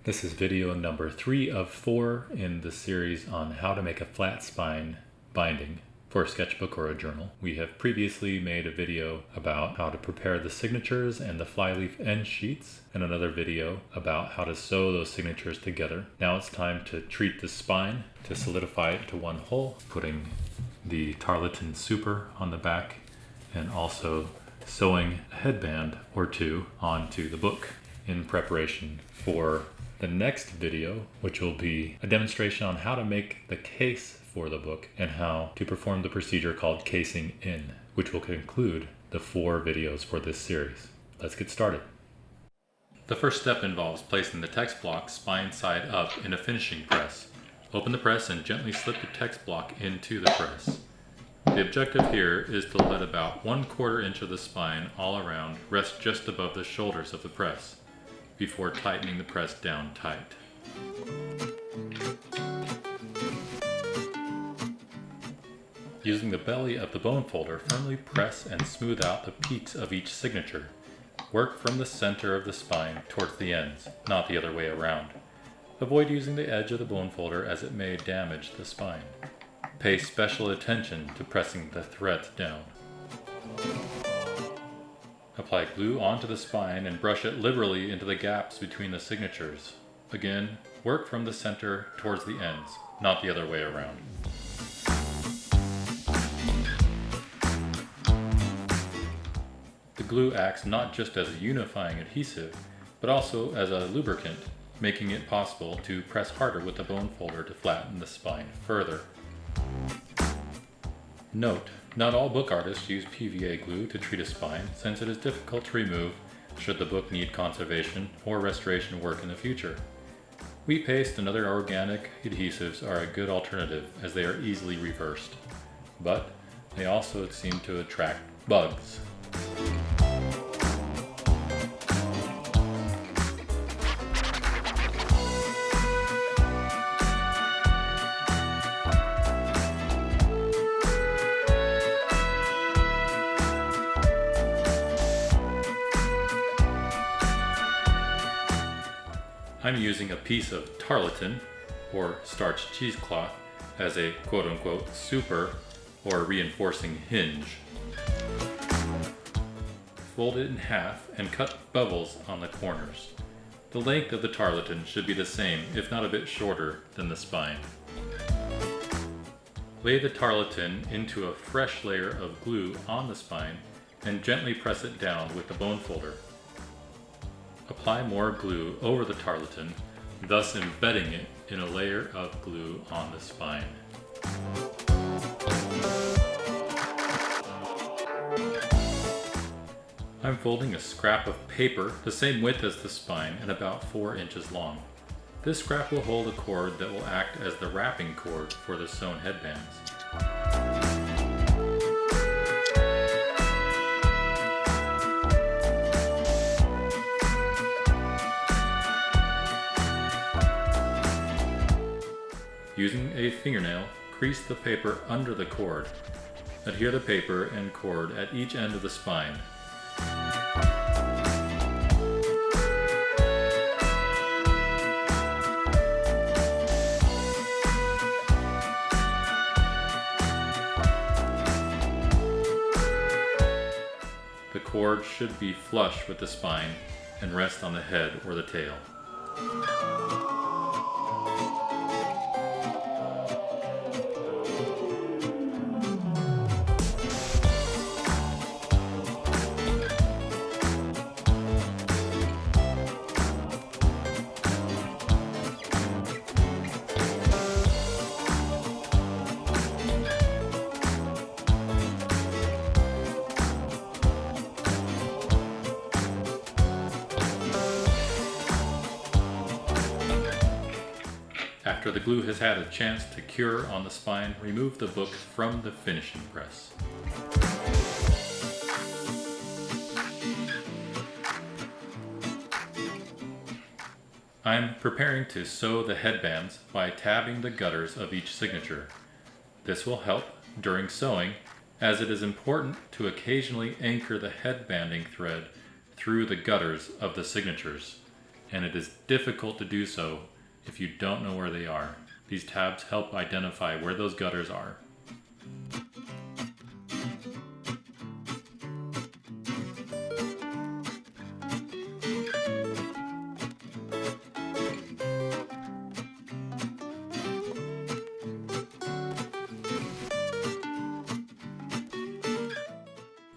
This is video number 3 of 4 in the series on how to make a flat spine binding for a sketchbook or a journal. We have previously made a video about how to prepare the signatures and the flyleaf end sheets, and another video about how to sew those signatures together. Now it's time to treat the spine to solidify it to one whole, putting the tarlatan super on the back and also sewing a headband or two onto the book in preparation for the next video, which will be a demonstration on how to make the case for the book and how to perform the procedure called casing in, which will conclude the 4 videos for this series. Let's get started. The first step involves placing the text block spine side up in a finishing press. Open the press and gently slip the text block into the press. The objective here is to let about 1/4 inch of the spine all around rest just above the shoulders of the press, before tightening the press down tight. Using the belly of the bone folder, firmly press and smooth out the peaks of each signature. Work from the center of the spine towards the ends, not the other way around. Avoid using the edge of the bone folder as it may damage the spine. Pay special attention to pressing the threads down. Apply glue onto the spine and brush it liberally into the gaps between the signatures. Again, work from the center towards the ends, not the other way around. The glue acts not just as a unifying adhesive, but also as a lubricant, making it possible to press harder with the bone folder to flatten the spine further. Note: not all book artists use PVA glue to treat a spine, since it is difficult to remove should the book need conservation or restoration work in the future. Wheat paste and other organic adhesives are a good alternative as they are easily reversed, but they also seem to attract bugs. I'm using a piece of tarlatan, or starched cheesecloth, as a quote-unquote super or reinforcing hinge. Fold it in half and cut bevels on the corners. The length of the tarlatan should be the same, if not a bit shorter, than the spine. Lay the tarlatan into a fresh layer of glue on the spine and gently press it down with the bone folder. Apply more glue over the tarlatan, thus embedding it in a layer of glue on the spine. I'm folding a scrap of paper the same width as the spine and about 4 inches long. This scrap will hold a cord that will act as the wrapping cord for the sewn headbands. Using a fingernail, crease the paper under the cord. Adhere the paper and cord at each end of the spine. The cord should be flush with the spine and rest on the head or the tail. After the glue has had a chance to cure on the spine, remove the book from the finishing press. I'm preparing to sew the headbands by tabbing the gutters of each signature. This will help during sewing, as it is important to occasionally anchor the headbanding thread through the gutters of the signatures. and it is difficult to do so if you don't know where they are. These tabs help identify where those gutters are.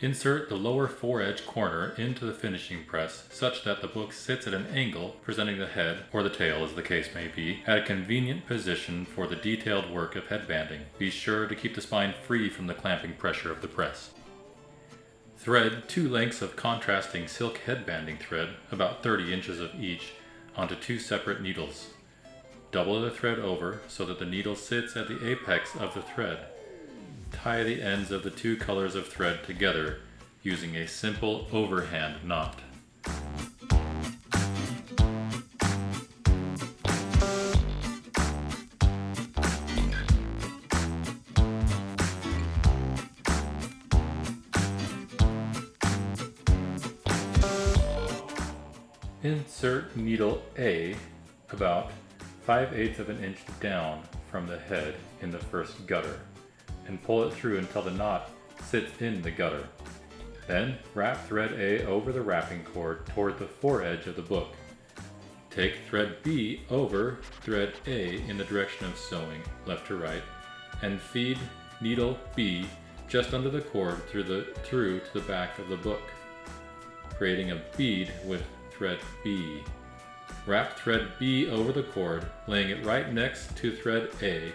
Insert the lower foredge corner into the finishing press such that the book sits at an angle, presenting the head, or the tail as the case may be, at a convenient position for the detailed work of headbanding. Be sure to keep the spine free from the clamping pressure of the press. Thread 2 lengths of contrasting silk headbanding thread, about 30 inches of each, onto 2 separate needles. Double the thread over so that the needle sits at the apex of the thread. Tie the ends of the 2 colors of thread together using a simple overhand knot. Insert needle A about 5/8 of an inch down from the head in the first gutter, and pull it through until the knot sits in the gutter. Then wrap thread A over the wrapping cord toward the foredge of the book. Take thread B over thread A in the direction of sewing, left to right, and feed needle B just under the cord through to the back of the book, creating a bead with thread B. Wrap thread B over the cord, laying it right next to thread A.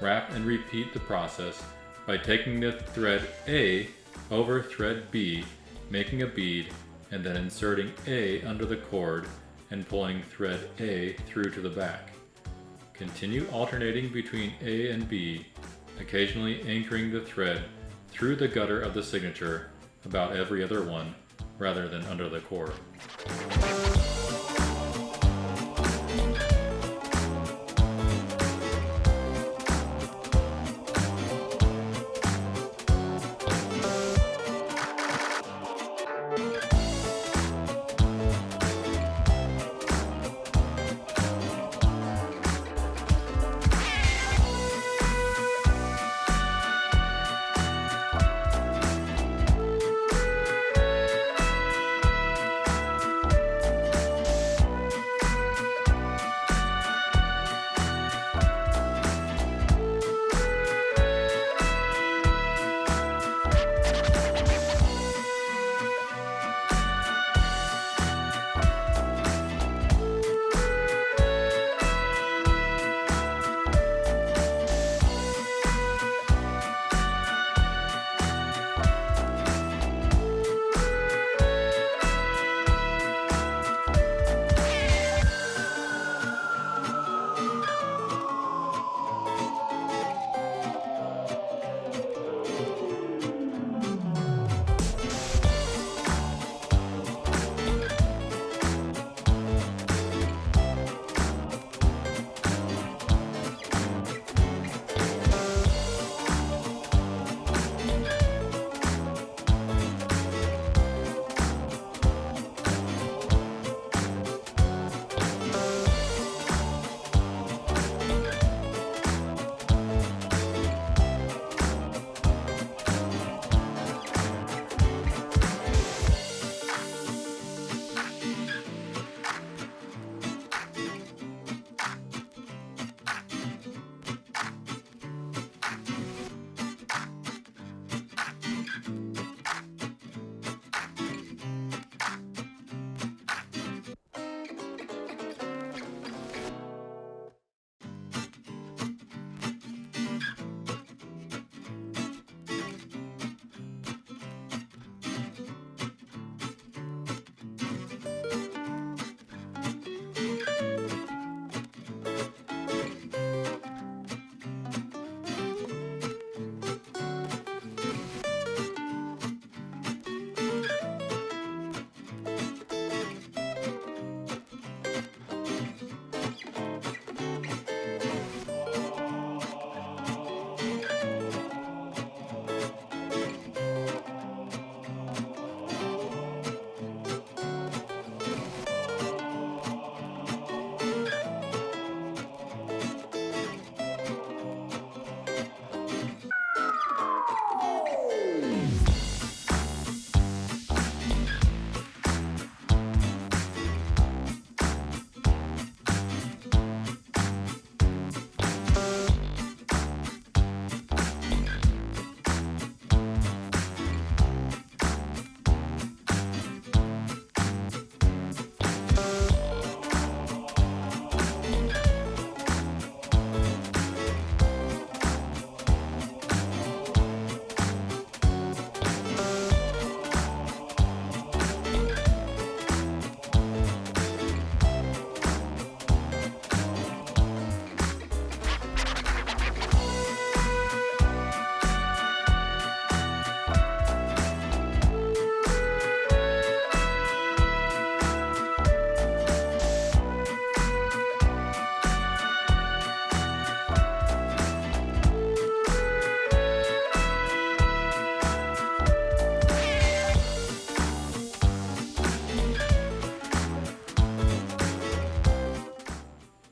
Wrap and repeat the process by taking the thread A over thread B, making a bead, and then inserting A under the cord and pulling thread A through to the back. Continue alternating between A and B, occasionally anchoring the thread through the gutter of the signature about every other one, rather than under the cord.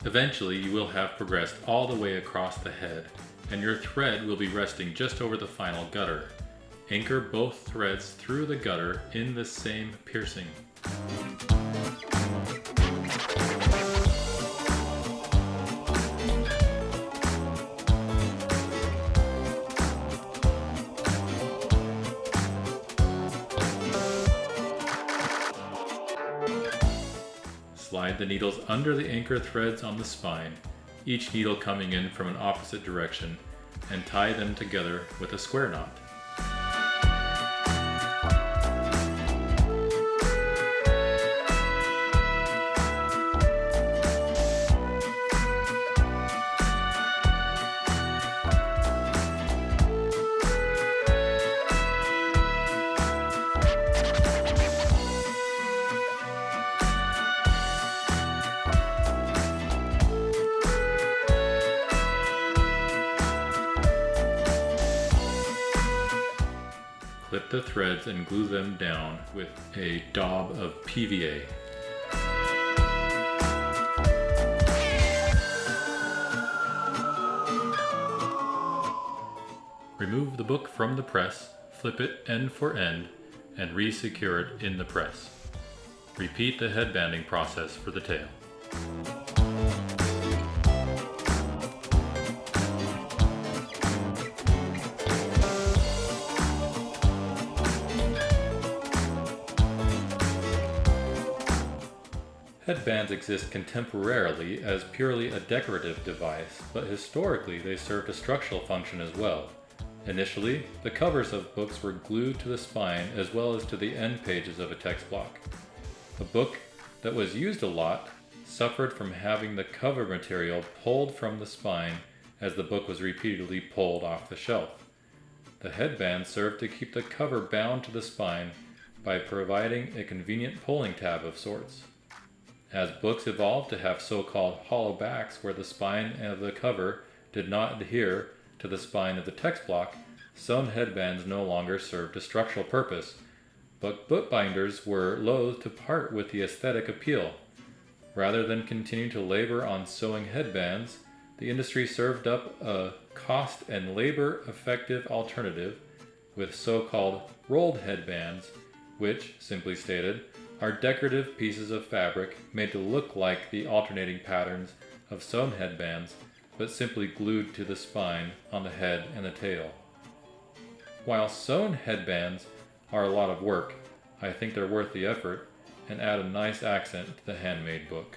Eventually, you will have progressed all the way across the head, and your thread will be resting just over the final gutter. Anchor both threads through the gutter in the same piercing. Slide the needles under the anchor threads on the spine, each needle coming in from an opposite direction, and tie them together with a square knot. Clip the threads and glue them down with a daub of PVA. Remove the book from the press, flip it end for end, and re-secure it in the press. Repeat the headbanding process for the tail. Headbands exist contemporarily as purely a decorative device, but historically they served a structural function as well. Initially, the covers of books were glued to the spine as well as to the end pages of a text block. A book that was used a lot suffered from having the cover material pulled from the spine as the book was repeatedly pulled off the shelf. The headband served to keep the cover bound to the spine by providing a convenient pulling tab of sorts. As books evolved to have so-called hollow backs where the spine of the cover did not adhere to the spine of the text block, sewn headbands no longer served a structural purpose, but bookbinders were loath to part with the aesthetic appeal. Rather than continue to labor on sewing headbands, the industry served up a cost and labor-effective alternative with so-called rolled headbands, which, simply stated, are decorative pieces of fabric made to look like the alternating patterns of sewn headbands, but simply glued to the spine on the head and the tail. While sewn headbands are a lot of work, I think they're worth the effort and add a nice accent to the handmade book.